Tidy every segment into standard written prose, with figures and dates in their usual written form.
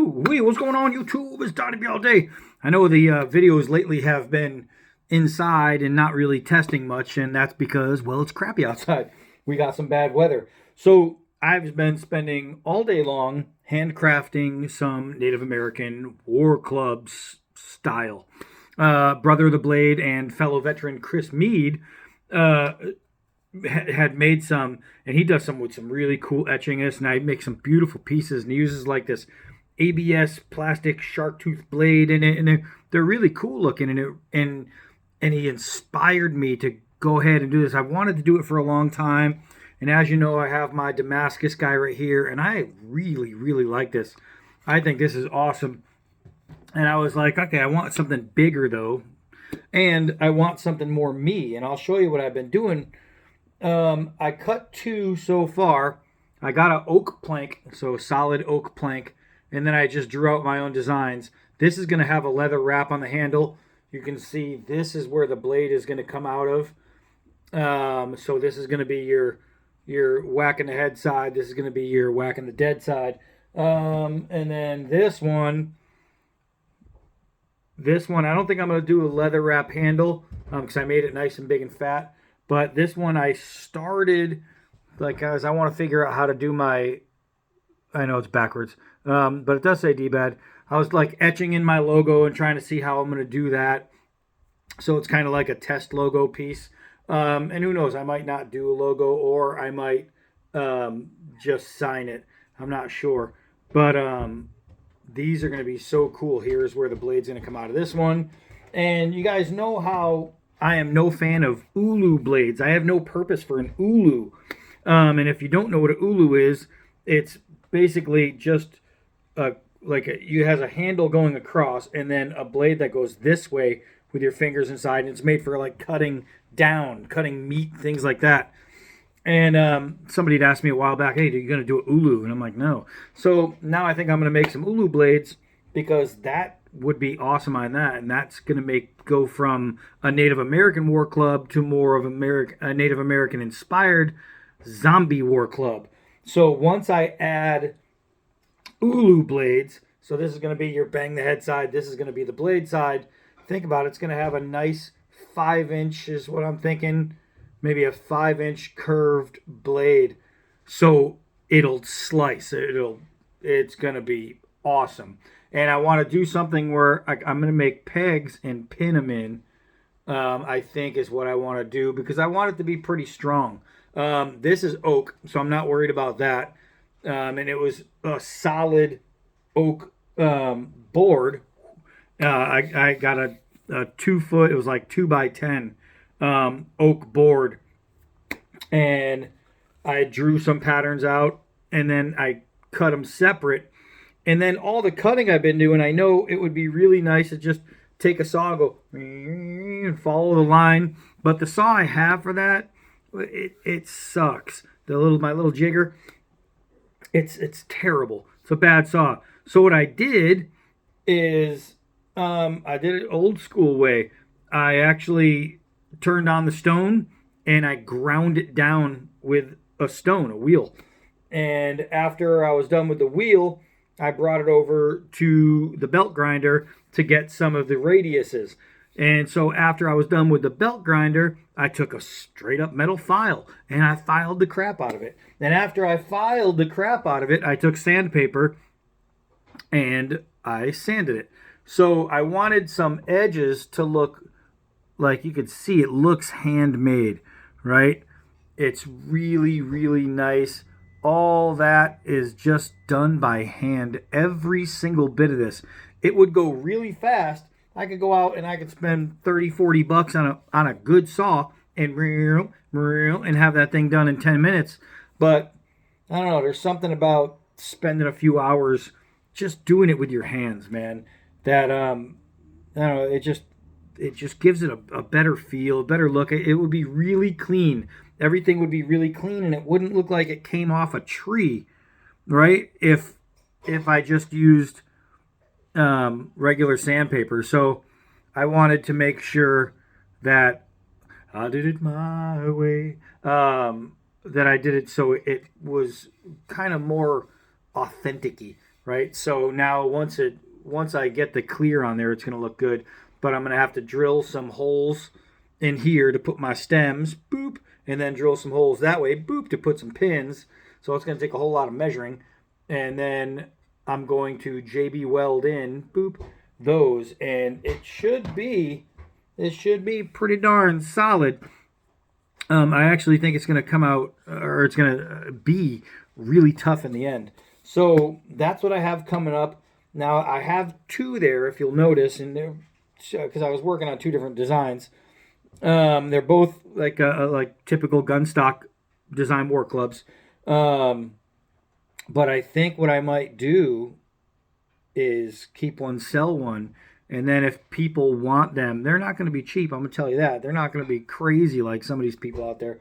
Woo-wee, what's going on YouTube? It's Donnie B all day. I know the videos lately have been inside and not really testing much, and that's because, well, it's crappy outside. We got some bad weather. So I've been spending all day long handcrafting some Native American war clubs style. Brother of the Blade and fellow veteran Chris Mead had made some, and he does some with some really cool etching. And I make some beautiful pieces, and he uses like this ABS plastic shark tooth blade in it, and they're really cool looking. And he inspired me to go ahead and do this. I wanted to do it for a long time, and as you know, I have my Damascus guy right here, and I really like this. I think this is awesome. And I was like, okay, I want something bigger though, and I want something more me. And I'll show you what I've been doing. I cut two so far. I got an oak plank, so a solid oak plank, and then I just drew out my own designs. This is going to have a leather wrap on the handle. You can see this is where the blade is going to come out of. So this is going to be your whacking the head side. This is going to be your whacking the dead side. And then this one, I don't think I'm going to do a leather wrap handle because I made it nice and big and fat. But this one I started, like, as I want to figure out how to do my, I know it's backwards, but it does say dbad. I was like etching in my logo and trying to see how I'm going to do that. So it's kind of like a test logo piece. And who knows, I might not do a logo, or I might just sign it. I'm not sure. But these are going to be so cool. Here's where the blade's going to come out of this one. And you guys know how I am no fan of ulu blades. I have no purpose for an ulu. And if you don't know what an ulu is, it's basically just it has a handle going across and then a blade that goes this way with your fingers inside. And it's made for like cutting meat, things like that. And somebody had asked me a while back, hey, are you going to do an ulu? And I'm like, no. So now I think I'm going to make some ulu blades because that would be awesome on that. And that's going to go from a Native American war club to more of a Native American inspired zombie war club. So once I add ulu blades, so this is going to be your bang the head side, this is going to be the blade side. Think about it, it's going to have a nice 5-inch is what I'm thinking, maybe a 5-inch curved blade, so it'll slice. It's going to be awesome. And I want to do something where I'm going to make pegs and pin them in. I think is what I want to do because I want it to be pretty strong. This is oak, so I'm not worried about that. And it was a solid oak board. I got a 2-foot, it was like 2x10 oak board. And I drew some patterns out, and then I cut them separate. And then all the cutting I've been doing, I know it would be really nice to just take a saw and go and follow the line. But the saw I have for that, it sucks. My little jigger, it's terrible. It's a bad saw. So what I did is I did it old school way. I actually turned on the stone and I ground it down with a stone, a wheel. And after I was done with the wheel, I brought it over to the belt grinder to get some of the radiuses. And so after I was done with the belt grinder, I took a straight up metal file and I filed the crap out of it. And after I filed the crap out of it, I took sandpaper and I sanded it. So I wanted some edges to look like, you could see it looks handmade, right? It's really nice. All that is just done by hand. Every single bit of this. It would go really fast. I could go out and I could spend $30-40 on a good saw and have that thing done in 10 minutes. But I don't know, there's something about spending a few hours just doing it with your hands, man, that I don't know, it just gives it a better feel, a better look. It would be really clean. Everything would be really clean, and it wouldn't look like it came off a tree, right? If I just used regular sandpaper. So I wanted to make sure that I did it my way, that I did it so it was kind of more authentic-y. right? So now once I get the clear on there, it's going to look good. But I'm going to have to drill some holes in here to put my stems, boop, and then drill some holes that way, boop, to put some pins. So it's going to take a whole lot of measuring. And then I'm going to JB weld in, boop, those. And it should be pretty darn solid. I actually think it's going to come out, or it's going to be really tough in the end. So that's what I have coming up. Now I have two there, if you'll notice, and they're because I was working on two different designs. They're both like typical gun stock design war clubs. But I think what I might do is keep one, sell one, and then if people want them, they're not going to be cheap. I'm going to tell you that. They're not going to be crazy like some of these people out there,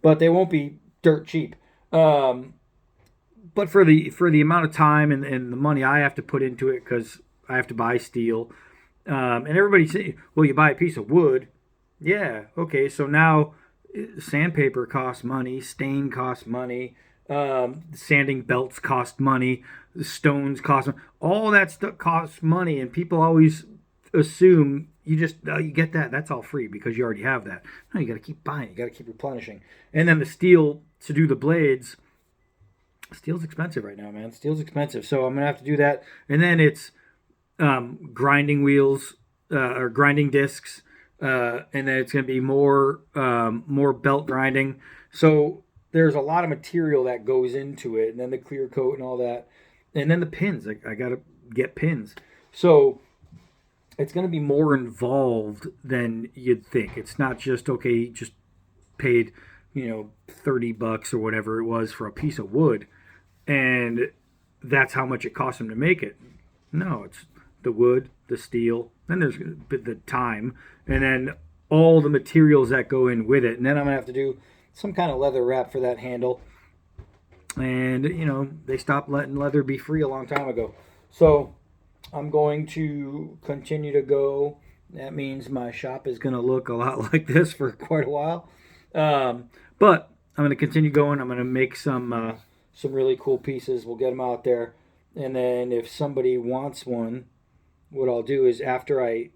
but they won't be dirt cheap. But for the amount of time and the money I have to put into it, because I have to buy steel, and everybody say, well, you buy a piece of wood. Yeah, okay, so now sandpaper costs money, stain costs money, sanding belts cost money, stones cost money. All that stuff costs money, and people always assume you just you get that. That's all free because you already have that. No, you got to keep buying. You got to keep replenishing. And then the steel to do the blades. Steel's expensive right now, man. Steel's expensive, so I'm gonna have to do that. And then it's grinding wheels or grinding discs, and then it's gonna be more belt grinding. So there's a lot of material that goes into it, and then the clear coat and all that, and then the pins. I gotta get pins. So it's gonna be more involved than you'd think. It's not just okay, just paid, $30 or whatever it was for a piece of wood, and that's how much it cost them to make it. No, it's the wood, the steel, then there's the time, and then all the materials that go in with it. And then I'm gonna have to do some kind of leather wrap for that handle. And they stopped letting leather be free a long time ago. So I'm going to continue to go. That means my shop is gonna look a lot like this for quite a while. But I'm gonna continue going. I'm gonna make some really cool pieces. We'll get them out there. And then if somebody wants one, what I'll do is after I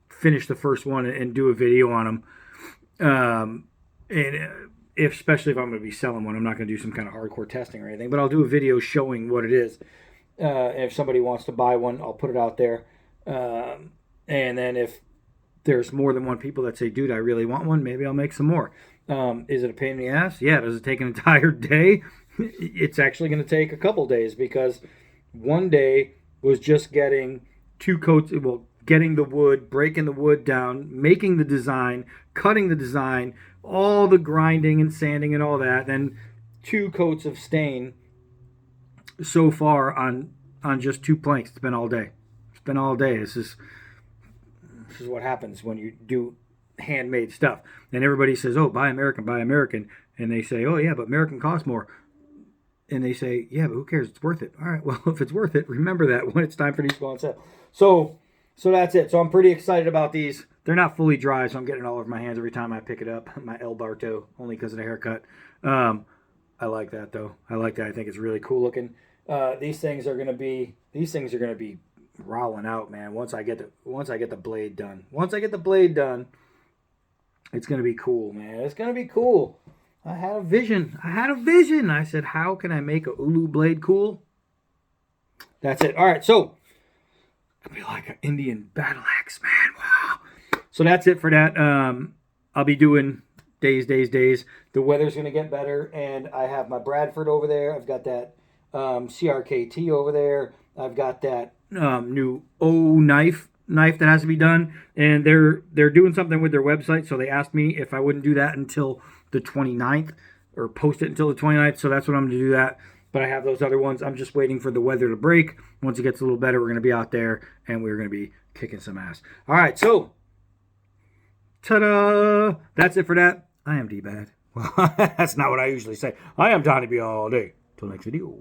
finish the first one and do a video on them, especially if I'm going to be selling one, I'm not going to do some kind of hardcore testing or anything, but I'll do a video showing what it is. And if somebody wants to buy one, I'll put it out there. And then if there's more than one people that say, dude, I really want one, maybe I'll make some more. Is it a pain in the ass? Yeah. Does it take an entire day? It's actually going to take a couple days, because one day was just getting two coats, getting the wood, breaking the wood down, making the design, cutting the design, all the grinding and sanding and all that, then 2 coats of stain so far on just 2 planks. It's been all day. It's been all day. This is what happens when you do handmade stuff. And everybody says, oh, buy American, buy American. And they say, oh, yeah, but American costs more. And they say, yeah, but who cares? It's worth it. All right, well, if it's worth it, remember that when it's time for these to go on sale. So that's it. So I'm pretty excited about these. They're not fully dry, so I'm getting it all over my hands every time I pick it up. My El Barto, only because of the haircut. I like that, though. I like that. I think it's really cool looking. These things are gonna be rolling out, man. Once I get the blade done. Once I get the blade done, it's gonna be cool, man. It's gonna be cool. I had a vision. I said, how can I make a Ulu blade cool? That's it. All right, so it'll be like an Indian battle axe, man. Wow. So that's it for that. I'll be doing days. The weather's going to get better, and I have my Bradford over there. I've got that CRKT over there. I've got that new O knife that has to be done, and they're doing something with their website, so they asked me if I wouldn't do that until the 29th, or post it until the 29th, so that's what I'm going to do that. But I have those other ones. I'm just waiting for the weather to break. Once it gets a little better, we're going to be out there, and we're going to be kicking some ass. All right, so, ta-da! That's it for that. I am dbad. Well, that's not what I usually say. I am Donnie B all day. Till next video.